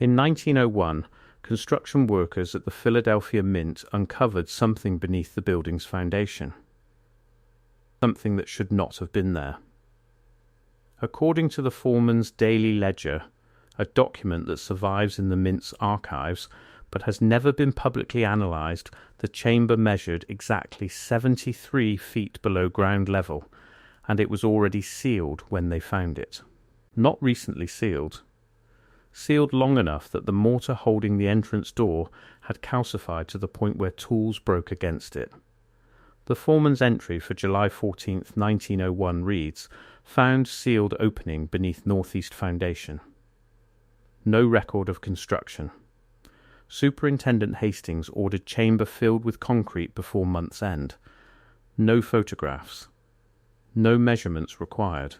In 1901, construction workers at the Philadelphia Mint uncovered something beneath the building's foundation. Something that should not have been there. According to the foreman's daily ledger, a document that survives in the Mint's archives but has never been publicly analysed, the chamber measured exactly 73 feet below ground level, and it was already sealed when they found it. Not recently sealed. Sealed long enough that the mortar holding the entrance door had calcified to the point where tools broke against it. The foreman's entry for July 14, 1901 reads, "Found sealed opening beneath northeast foundation." No record of construction. Superintendent Hastings ordered chamber filled with concrete before month's end. No photographs. No measurements required.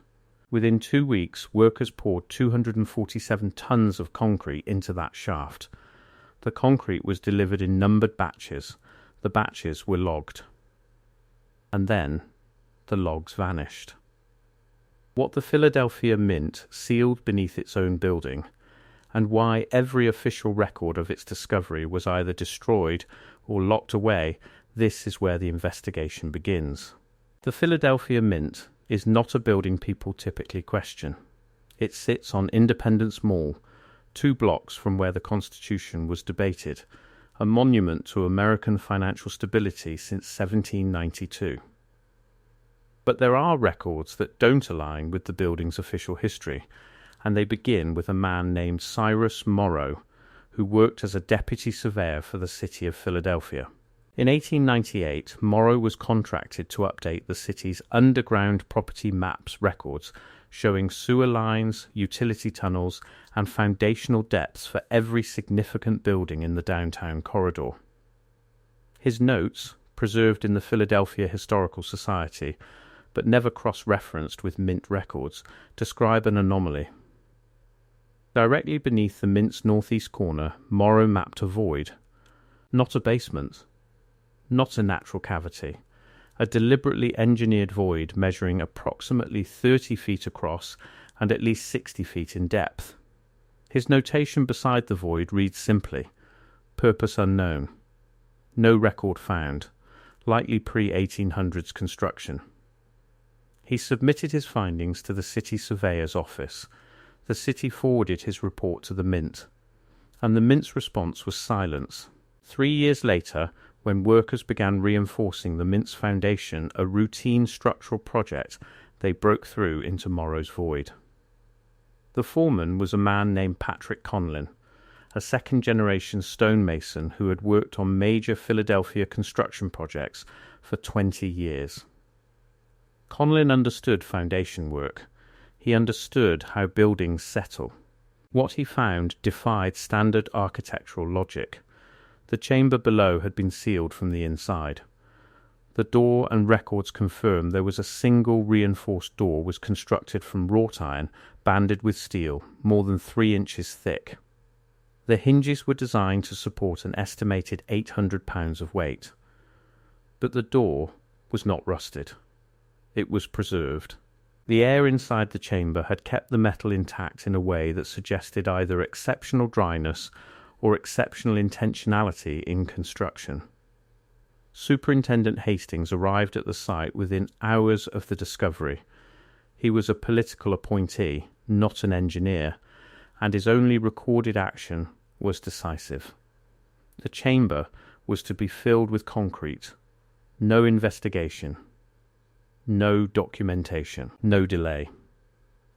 Within 2 weeks, workers poured 247 tons of concrete into that shaft. The concrete was delivered in numbered batches. The batches were logged. And then the logs vanished. What the Philadelphia Mint sealed beneath its own building, and why every official record of its discovery was either destroyed or locked away, this is where the investigation begins. The Philadelphia Mint is not a building people typically question. It sits on Independence Mall, 2 blocks from where the Constitution was debated, a monument to American financial stability since 1792. But there are records that don't align with the building's official history, and they begin with a man named Cyrus Morrow, who worked as a deputy surveyor for the city of Philadelphia. In 1898, Morrow was contracted to update the city's underground property maps records, showing sewer lines, utility tunnels, and foundational depths for every significant building in the downtown corridor. His notes, preserved in the Philadelphia Historical Society, but never cross-referenced with Mint records, describe an anomaly. Directly beneath the Mint's northeast corner, Morrow mapped a void. Not a basement. Not a natural cavity. A deliberately engineered void measuring approximately 30 feet across and at least 60 feet in depth. His notation beside the void reads simply, "Purpose unknown. No record found. Likely pre-1800s construction." He submitted his findings to the city surveyor's office. The city forwarded his report to the Mint, and the Mint's response was silence. 3 years later, when workers began reinforcing the Mint's foundation, a routine structural project, they broke through into Morrow's void. The foreman was a man named Patrick Conlin, a second-generation stonemason who had worked on major Philadelphia construction projects for 20 years. Conlin understood foundation work. He understood how buildings settle. What he found defied standard architectural logic. The chamber below had been sealed from the inside. The door and records confirm there was a single reinforced door was constructed from wrought iron banded with steel, more than 3 inches thick. The hinges were designed to support an estimated 800 pounds of weight. But the door was not rusted. It was preserved. The air inside the chamber had kept the metal intact in a way that suggested either exceptional dryness or exceptional intentionality in construction. Superintendent Hastings arrived at the site within hours of the discovery. He was a political appointee, not an engineer, and his only recorded action was decisive. The chamber was to be filled with concrete. No investigation. No documentation. No delay.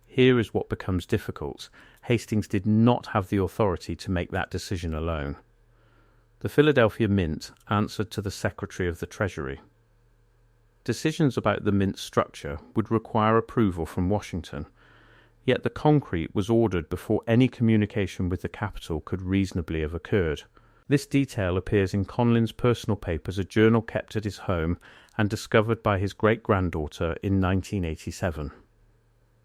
Here is what becomes difficult. Hastings did not have the authority to make that decision alone. The Philadelphia Mint answered to the Secretary of the Treasury. Decisions about the Mint's structure would require approval from Washington, yet the concrete was ordered before any communication with the capital could reasonably have occurred. This detail appears in Conlin's personal papers, a journal kept at his home and discovered by his great-granddaughter in 1987.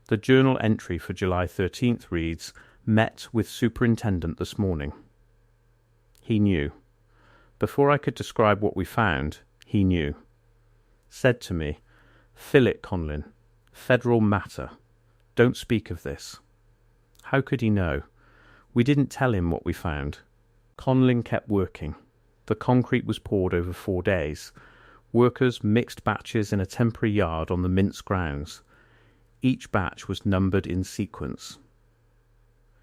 The journal entry for July 13th reads, "Met with superintendent this morning." He knew. Before I could describe what we found, he knew. Said to me, "Fill it, Conlin. Federal matter. Don't speak of this." How could he know? We didn't tell him what we found. Conlin kept working. The concrete was poured over 4 days. Workers mixed batches in a temporary yard on the Mint's grounds. Each batch was numbered in sequence.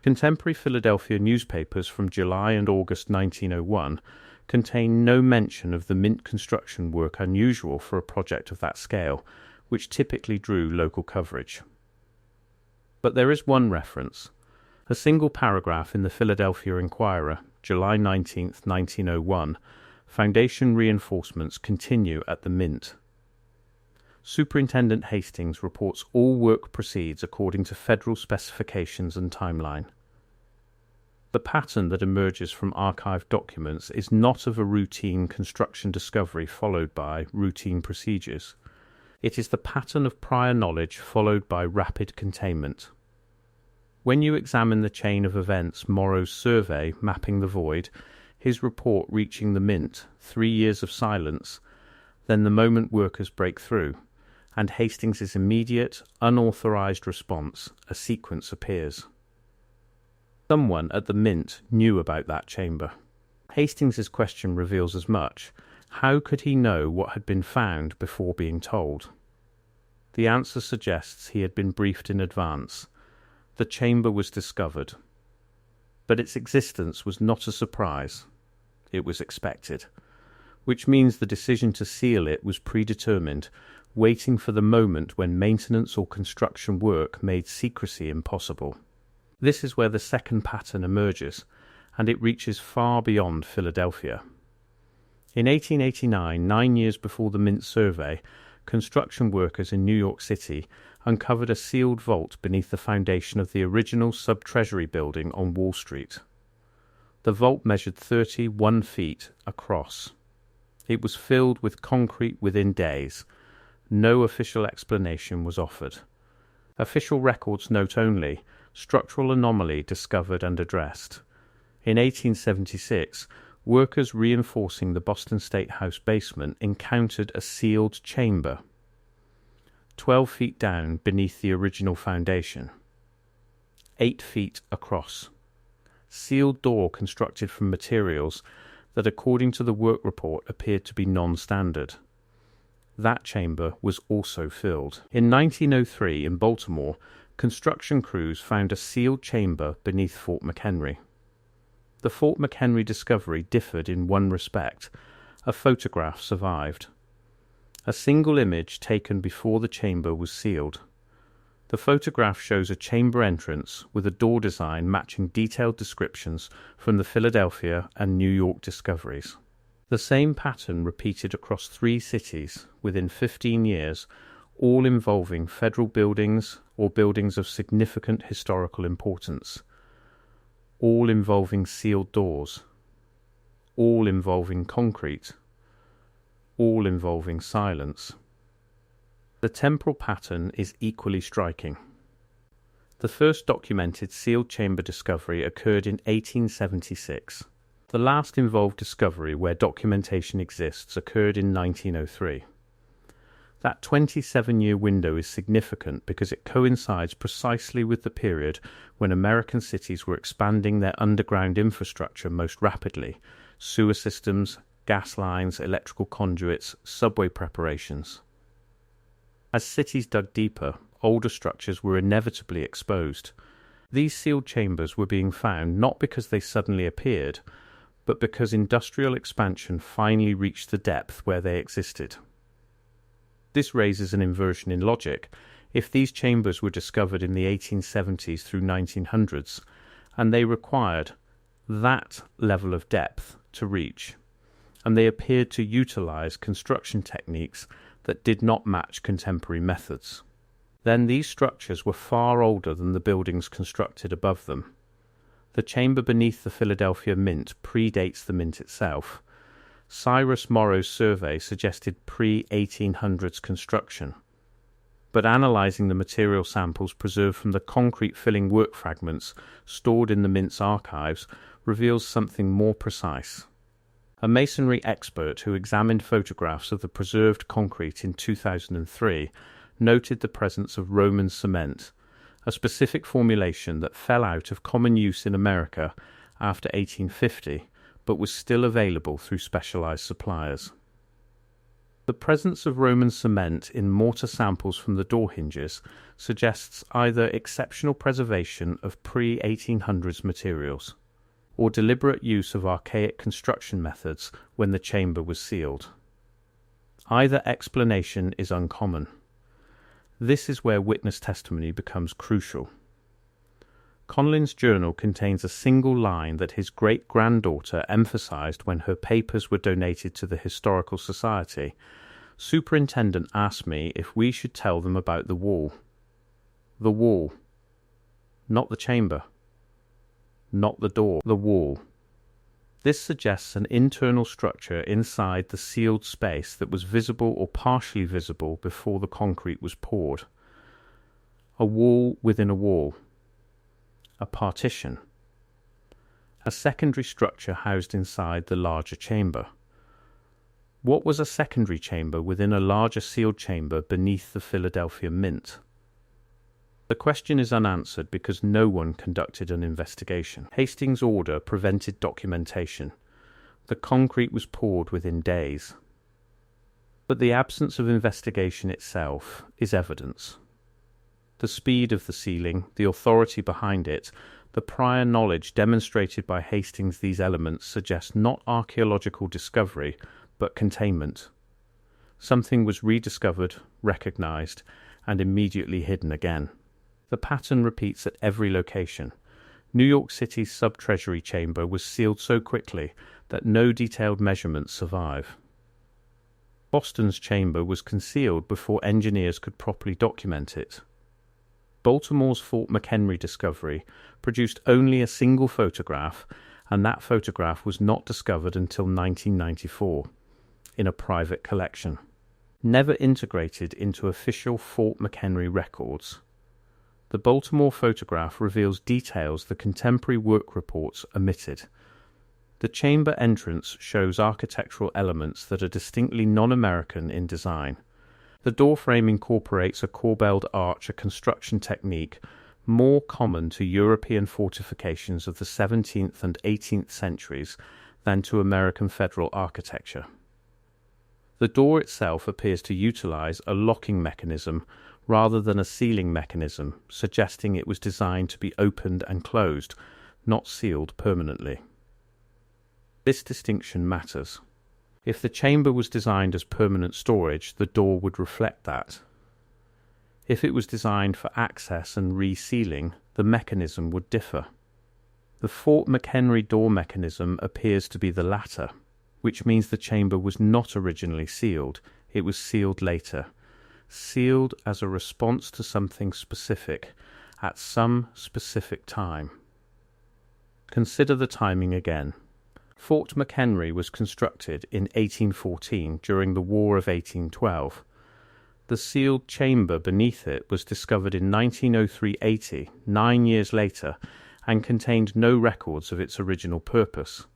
Contemporary Philadelphia newspapers from July and August 1901 contain no mention of the Mint construction work unusual for a project of that scale, which typically drew local coverage. But there is one reference. A single paragraph in the Philadelphia Inquirer, July 19, 1901, foundation reinforcements continue at the Mint. Superintendent Hastings reports all work proceeds according to federal specifications and timeline. The pattern that emerges from archived documents is not of a routine construction discovery followed by routine procedures. It is the pattern of prior knowledge followed by rapid containment. When you examine the chain of events Morrow's survey mapping the void, his report reaching the Mint, 3 years of silence, then the moment workers break through, and Hastings' immediate, unauthorized response, a sequence appears. Someone at the Mint knew about that chamber. Hastings' question reveals as much. How could he know what had been found before being told? The answer suggests he had been briefed in advance. The chamber was discovered. But its existence was not a surprise. It was expected, which means the decision to seal it was predetermined, waiting for the moment when maintenance or construction work made secrecy impossible. This is where the second pattern emerges, and it reaches far beyond Philadelphia. In 1889, 9 years before the Mint survey, construction workers in New York City uncovered a sealed vault beneath the foundation of the original Sub-Treasury building on Wall Street. The vault measured 31 feet across. It was filled with concrete within days. No official explanation was offered. Official records note only structural anomaly discovered and addressed. In 1876, workers reinforcing the Boston State House basement encountered a sealed chamber, 12 feet down beneath the original foundation, 8 feet across. Sealed door constructed from materials that, according to the work report, appeared to be non-standard. That chamber was also filled. In 1903, in Baltimore, construction crews found a sealed chamber beneath Fort McHenry. The Fort McHenry discovery differed in one respect. A photograph survived. A single image taken before the chamber was sealed. The photograph shows a chamber entrance with a door design matching detailed descriptions from the Philadelphia and New York discoveries. The same pattern repeated across 3 cities within 15 years, all involving federal buildings or buildings of significant historical importance, all involving sealed doors, all involving concrete, all involving silence. The temporal pattern is equally striking. The first documented sealed chamber discovery occurred in 1876. The last involved discovery where documentation exists occurred in 1903. That 27-year window is significant because it coincides precisely with the period when American cities were expanding their underground infrastructure most rapidly: sewer systems, gas lines, electrical conduits, subway preparations. As cities dug deeper, older structures were inevitably exposed. These sealed chambers were being found not because they suddenly appeared, but because industrial expansion finally reached the depth where they existed. This raises an inversion in logic. If these chambers were discovered in the 1870s through 1900s, and they required that level of depth to reach, and they appeared to utilize construction techniques that did not match contemporary methods, then these structures were far older than the buildings constructed above them. The chamber beneath the Philadelphia Mint predates the Mint itself. Cyrus Morrow's survey suggested pre-1800s construction, but analysing the material samples preserved from the concrete-filling work fragments stored in the Mint's archives reveals something more precise. A masonry expert who examined photographs of the preserved concrete in 2003 noted the presence of Roman cement, a specific formulation that fell out of common use in America after 1850, but was still available through specialized suppliers. The presence of Roman cement in mortar samples from the door hinges suggests either exceptional preservation of pre-1800s materials, or deliberate use of archaic construction methods when the chamber was sealed. Either explanation is uncommon. This is where witness testimony becomes crucial. Conlin's journal contains a single line that his great-granddaughter emphasized when her papers were donated to the Historical Society. Superintendent asked me if we should tell them about the wall. The wall. Not the chamber. Not the door. The wall. This suggests an internal structure inside the sealed space that was visible or partially visible before the concrete was poured. A wall within a wall. A partition. A secondary structure housed inside the larger chamber. What was a secondary chamber within a larger sealed chamber beneath the Philadelphia Mint? The question is unanswered because no one conducted an investigation. Hastings' order prevented documentation. The concrete was poured within days. But the absence of investigation itself is evidence. The speed of the sealing, the authority behind it, the prior knowledge demonstrated by Hastings these elements suggest not archaeological discovery, but containment. Something was rediscovered, recognized, and immediately hidden again. The pattern repeats at every location. New York City's sub-treasury chamber was sealed so quickly that no detailed measurements survive. Boston's chamber was concealed before engineers could properly document it. Baltimore's Fort McHenry discovery produced only a single photograph, and that photograph was not discovered until 1994, in a private collection. Never integrated into official Fort McHenry records. The Baltimore photograph reveals details the contemporary work reports omitted. The chamber entrance shows architectural elements that are distinctly non-American in design. The doorframe incorporates a corbelled arch, a construction technique more common to European fortifications of the 17th and 18th centuries than to American federal architecture. The door itself appears to utilize a locking mechanism rather than a sealing mechanism, suggesting it was designed to be opened and closed, not sealed permanently. This distinction matters. If the chamber was designed as permanent storage, the door would reflect that. If it was designed for access and resealing, the mechanism would differ. The Fort McHenry door mechanism appears to be the latter, which means the chamber was not originally sealed, it was sealed later. Sealed as a response to something specific, at some specific time. Consider the timing again. Fort McHenry was constructed in 1814 during the War of 1812. The sealed chamber beneath it was discovered in 1903-80, 9 years later, and contained no records of its original purpose.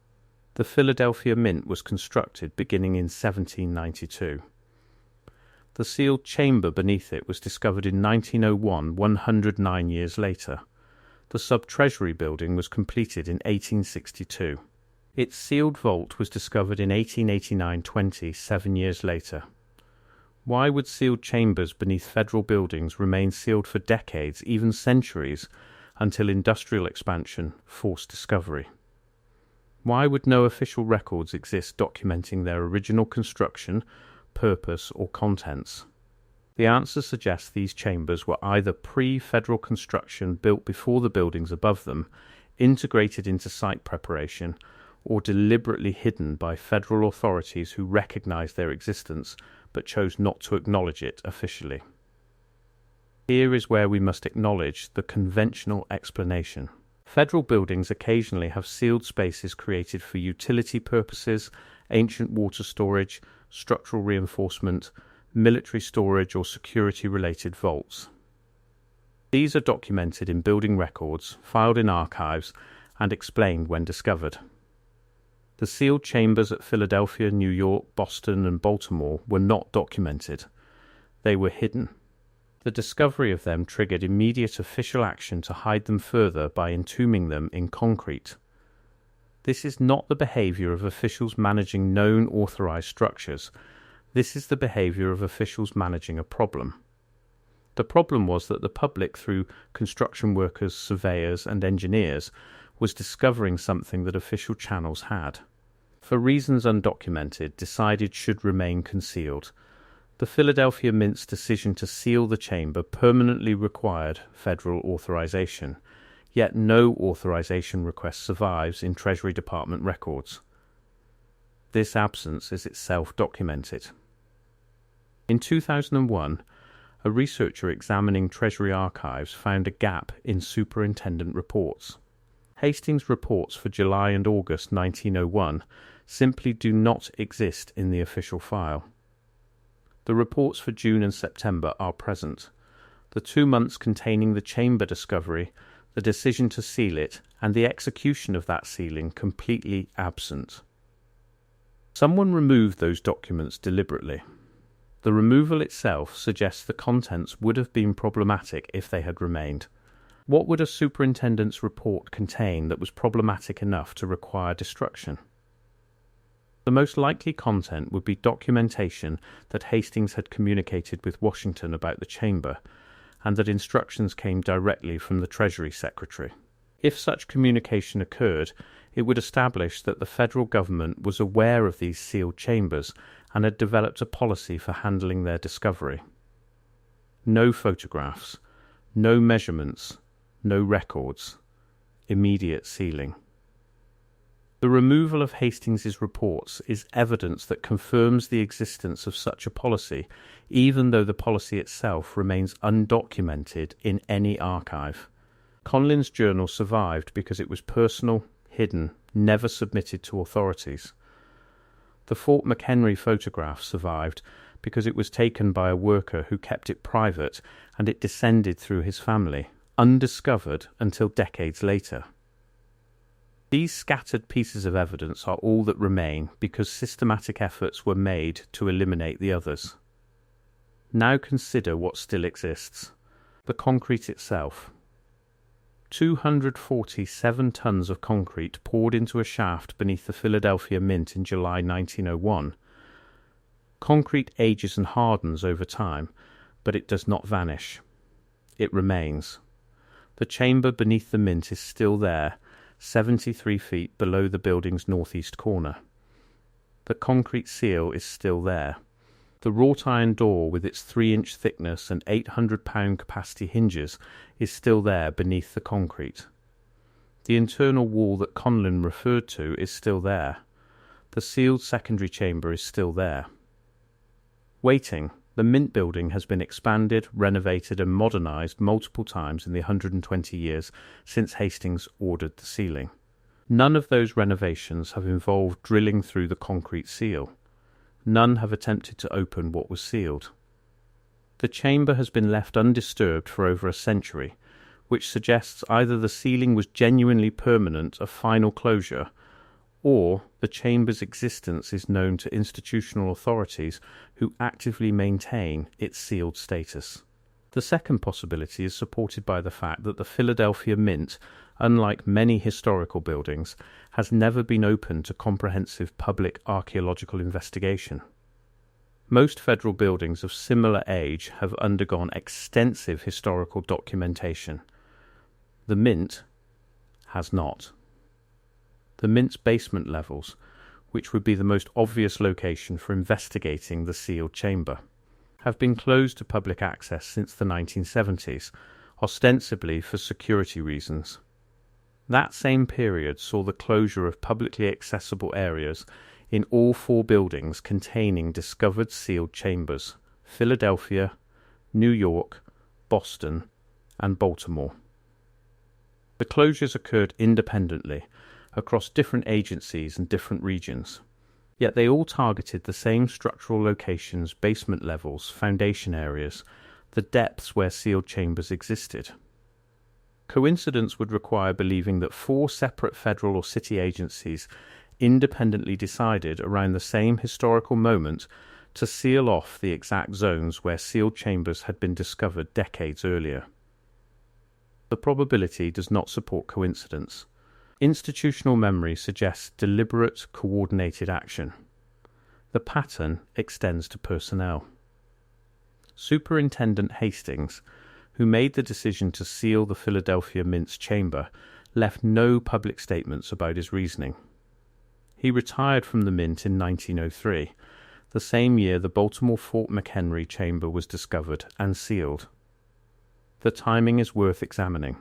The Philadelphia Mint was constructed beginning in 1792. The sealed chamber beneath it was discovered in 1901, 109 years later. The sub-treasury building was completed in 1862. Its sealed vault was discovered in 1889-20, 7 years later. Why would sealed chambers beneath federal buildings remain sealed for decades, even centuries, until industrial expansion forced discovery? Why would no official records exist documenting their original construction, purpose, or contents? The answer suggests these chambers were either pre-federal construction built before the buildings above them, integrated into site preparation, or deliberately hidden by federal authorities who recognized their existence but chose not to acknowledge it officially. Here is where we must acknowledge the conventional explanation. Federal buildings occasionally have sealed spaces created for utility purposes, ancient water storage, structural reinforcement, military storage, or security-related vaults. These are documented in building records, filed in archives, and explained when discovered. The sealed chambers at Philadelphia, New York, Boston, and Baltimore were not documented. They were hidden. The discovery of them triggered immediate official action to hide them further by entombing them in concrete. This is not the behaviour of officials managing known authorised structures. This is the behaviour of officials managing a problem. The problem was that the public, through construction workers, surveyors and engineers, was discovering something that official channels had, for reasons undocumented, decided should remain concealed. The Philadelphia Mint's decision to seal the chamber permanently required federal authorization, yet no authorization request survives in Treasury Department records. This absence is itself documented. In 2001, a researcher examining Treasury archives found a gap in superintendent reports. Hastings' reports for July and August 1901 simply do not exist in the official file. The reports for June and September are present. The 2 months containing the chamber discovery, the decision to seal it, and the execution of that sealing completely absent. Someone removed those documents deliberately. The removal itself suggests the contents would have been problematic if they had remained. What would a superintendent's report contain that was problematic enough to require destruction? The most likely content would be documentation that Hastings had communicated with Washington about the chamber, and that instructions came directly from the Treasury Secretary. If such communication occurred, it would establish that the federal government was aware of these sealed chambers and had developed a policy for handling their discovery. No photographs, no measurements, no records. Immediate sealing. The removal of Hastings' reports is evidence that confirms the existence of such a policy, even though the policy itself remains undocumented in any archive. Conlin's journal survived because it was personal, hidden, never submitted to authorities. The Fort McHenry photograph survived because it was taken by a worker who kept it private, and it descended through his family, undiscovered until decades later. These scattered pieces of evidence are all that remain because systematic efforts were made to eliminate the others. Now consider what still exists. The concrete itself. 247 tons of concrete poured into a shaft beneath the Philadelphia Mint in July 1901. Concrete ages and hardens over time, but it does not vanish. It remains. The chamber beneath the Mint is still there, 73 feet below the building's northeast corner. The concrete seal is still there. The wrought iron door with its 3-inch thickness and 800-pound capacity hinges is still there beneath the concrete. The internal wall that Conlin referred to is still there. The sealed secondary chamber is still there. Waiting, the Mint building has been expanded, renovated and modernised multiple times in the 120 years since Hastings ordered the sealing. None of those renovations have involved drilling through the concrete seal. None have attempted to open what was sealed. The chamber has been left undisturbed for over a century, which suggests either the sealing was genuinely permanent, a final closure, or the chamber's existence is known to institutional authorities who actively maintain its sealed status. The second possibility is supported by the fact that the Philadelphia Mint, unlike many historical buildings, has never been open to comprehensive public archaeological investigation. Most federal buildings of similar age have undergone extensive historical documentation. The Mint has not. The Mint's basement levels, which would be the most obvious location for investigating the sealed chamber, have been closed to public access since the 1970s, ostensibly for security reasons. That same period saw the closure of publicly accessible areas in all 4 buildings containing discovered sealed chambers: Philadelphia, New York, Boston, and Baltimore. The closures occurred independently, across different agencies and different regions, yet they all targeted the same structural locations, basement levels, foundation areas, the depths where sealed chambers existed. Coincidence would require believing that 4 separate federal or city agencies independently decided around the same historical moment to seal off the exact zones where sealed chambers had been discovered decades earlier. The probability does not support coincidence. Institutional memory suggests deliberate, coordinated action. The pattern extends to personnel. Superintendent Hastings, who made the decision to seal the Philadelphia Mint's chamber, left no public statements about his reasoning. He retired from the Mint in 1903, the same year the Baltimore Fort McHenry chamber was discovered and sealed. The timing is worth examining.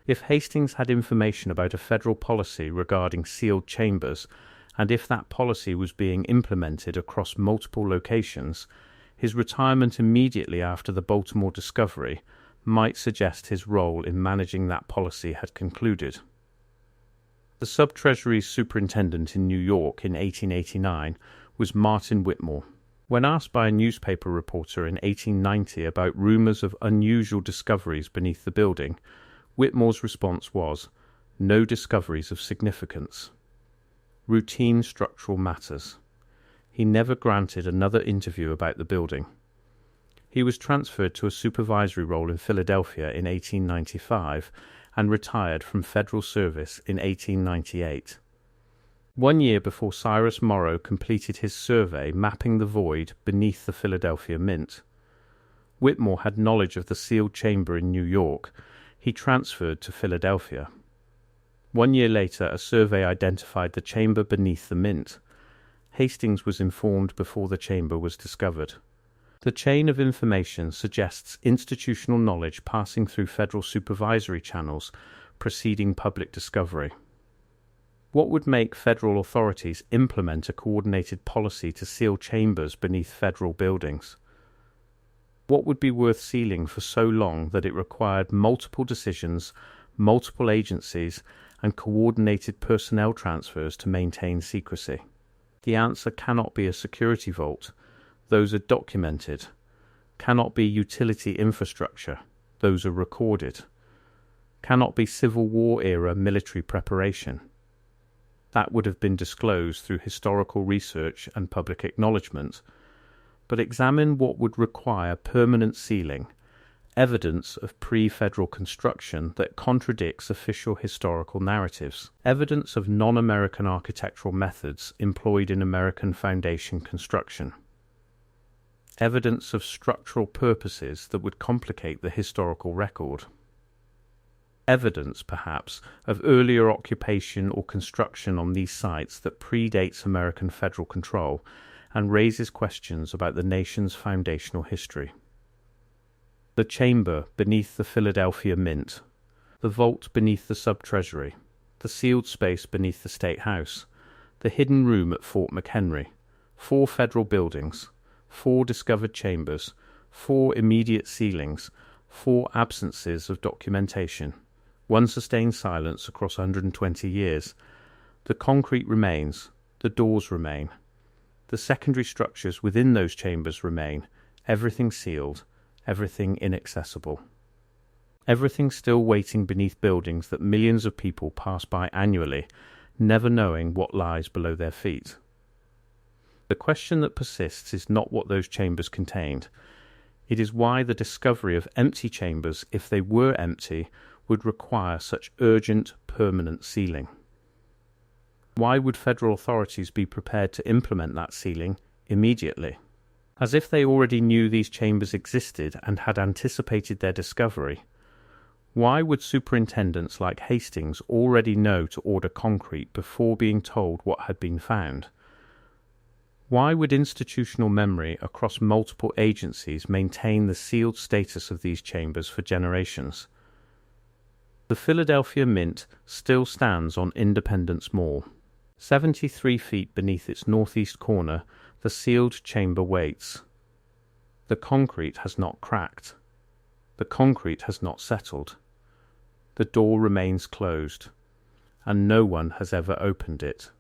If Hastings had information about a federal policy regarding sealed chambers, and if that policy was being implemented across multiple locations, his retirement immediately after the Baltimore discovery might suggest his role in managing that policy had concluded. The Sub-Treasury's superintendent in New York in 1889 was Martin Whitmore. When asked by a newspaper reporter in 1890 about rumours of unusual discoveries beneath the building, Whitmore's response was, "No discoveries of significance. Routine structural matters." He never granted another interview about the building. He was transferred to a supervisory role in Philadelphia in 1895 and retired from federal service in 1898. 1 year before Cyrus Morrow completed his survey mapping the void beneath the Philadelphia Mint. Whitmore had knowledge of the sealed chamber in New York. He transferred to Philadelphia. 1 year later, a survey identified the chamber beneath the Mint. Hastings was informed before the chamber was discovered. The chain of information suggests institutional knowledge passing through federal supervisory channels preceding public discovery. What would make federal authorities implement a coordinated policy to seal chambers beneath federal buildings? What would be worth sealing for so long that it required multiple decisions, multiple agencies, and coordinated personnel transfers to maintain secrecy? The answer cannot be a security vault. Those are documented. Cannot be utility infrastructure. Those are recorded. Cannot be Civil War era military preparation. That would have been disclosed through historical research and public acknowledgement. But examine what would require permanent sealing, evidence of pre-federal construction that contradicts official historical narratives, evidence of non-American architectural methods employed in American foundation construction, evidence of structural purposes that would complicate the historical record, evidence, perhaps, of earlier occupation or construction on these sites that predates American federal control and raises questions about the nation's foundational history. The chamber beneath the Philadelphia Mint, the vault beneath the Sub-Treasury, the sealed space beneath the State House, the hidden room at Fort McHenry, 4 federal buildings, 4 discovered chambers, 4 immediate sealings, 4 absences of documentation, 1 sustained silence across 120 years. The concrete remains, the doors remain. The secondary structures within those chambers remain, everything sealed, everything inaccessible. Everything still waiting beneath buildings that millions of people pass by annually, never knowing what lies below their feet. The question that persists is not what those chambers contained. It is why the discovery of empty chambers, if they were empty, would require such urgent, permanent sealing. Why would federal authorities be prepared to implement that sealing immediately? As if they already knew these chambers existed and had anticipated their discovery. Why would superintendents like Hastings already know to order concrete before being told what had been found? Why would institutional memory across multiple agencies maintain the sealed status of these chambers for generations? The Philadelphia Mint still stands on Independence Mall. 73 feet beneath its northeast corner, the sealed chamber waits. The concrete has not cracked. The concrete has not settled. The door remains closed, and no one has ever opened it.